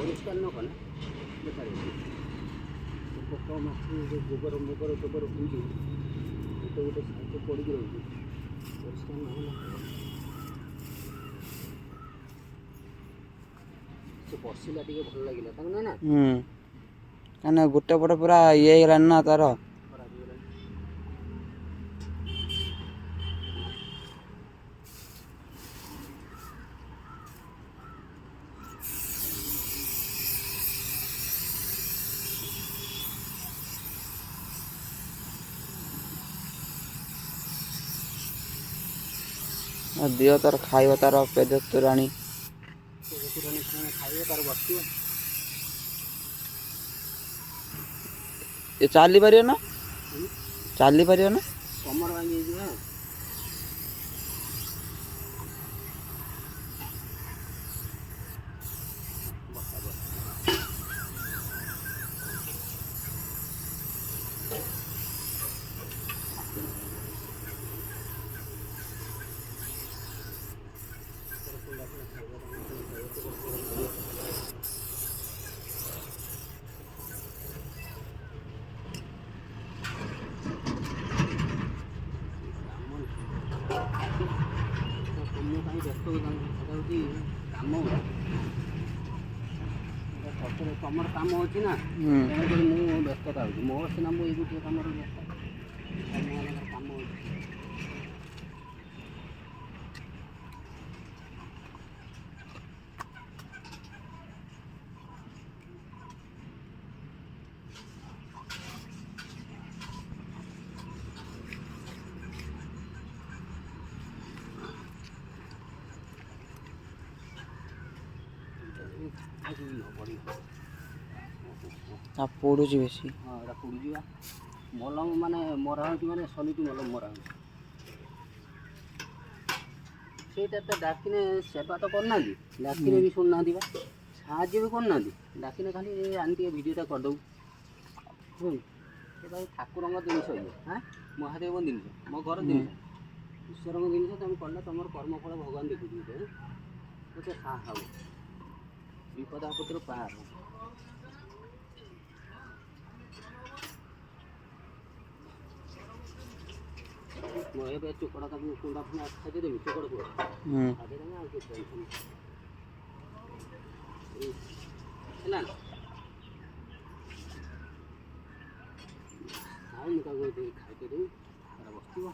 ପରିଷ୍କାର ନ କଲେ ବେକାର ପୋକ ମାଛି ଯେଉଁ ଗୋବର ମୋବର ଗୋବର ବୁଲି ଗୋଟେ ଗୋଟେ ସାଇଡ଼ରେ ପଡ଼ିକି ରହୁଛି ପରିଷ୍କାର ନହେଲେ ସେ ବସିଲା ଟିକେ ଭଲ ଲାଗିଲା ତାକୁ ନା କାହିଁକିନା ଗୋଟେ ପଟ ପୁରା ଇଏ ହେଇଗଲାଣି ନା ତାର ଖରାପ ହେଇଗଲାଣି। ଦିଅ ତାର ଖାଇବ ତାର ପେଜ ତୋରାଣି ଖାଇବ ତାର ବସିବ ଏ ଚାଲିପାରିବ ନା ଚାଲିପାରିବ ନା କମର ଭାଙ୍ଗି ହେଇଯିବ ତୁମ ପାଇଁ ବ୍ୟସ୍ତ ସେଟା ହେଉଛି କାମ ସତରେ ତମର କାମ ଅଛି ନା ତେଣୁକରି ମୁଁ ବ୍ୟସ୍ତତା ହେଉଛି ମୋର ସିନା ମୁଁ ଏଇ ଗୋଟିଏ କାମରେ ବ୍ୟସ୍ତ ଅନ୍ୟମାନଙ୍କର କାମ ଅଛି। ପୋଡ଼ୁଛି ବେଶୀ ହଁ ଏଇଟା ପୋଡ଼ିଯିବା ମଲମ ମାନେ ମରା ହେଉଛି ମାନେ ସଲିଟି ମଲମ ମରା ହେଉଛି ସେଇଟା ତ ଡାକିନେ ସେବା ତ କରୁନାହାନ୍ତି ଡାକିନେ ବି ଶୁଣୁନାହାନ୍ତି ବା ସାହାଯ୍ୟ ବି କରୁନାହାନ୍ତି ଡାକିନେ ଖାଲି ଆଣି ଟିକେ ଭିଡ଼ିଓଟା କରିଦେବୁ ସେ ଭାଇ ଠାକୁରଙ୍କ ଜିନିଷ ଇଏ ମହାଦେବଙ୍କ ଜିନିଷ ମୋ ଘର ଜିନିଷ ଈଶ୍ୱରଙ୍କ ଜିନିଷ ତୁମେ କଲେ ତୁମର କର୍ମଫଳ ଭଗବାନ ଦେଖୁଛନ୍ତି ମୋତେ ସାହା ହବ ବିପଦ ଆପଦରୁ ପାର ଏବେ ଚୋକଡ଼ ତାକୁ କୁଣ୍ଡା ଫୁଣ୍ଡା ଖାଇଦେବି ଚୋକଡ଼ କୁହ ଖାଇଦେବେ ଆଉ କିଛି ଟେନସନ୍ ହେଲା ଆଉ ମୁଁ ତାକୁ ଖାଇଦେବି ତାର ବସିଥିବ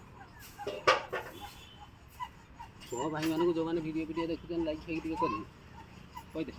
କହ ଭାଇମାନଙ୍କୁ ଯେଉଁମାନେ ଭିଡ଼ିଓ ଦେଖୁଛନ୍ତି ଲାଇକ୍ ଫାଇକ୍ ଟିକେ କରିବେ କହିଦେ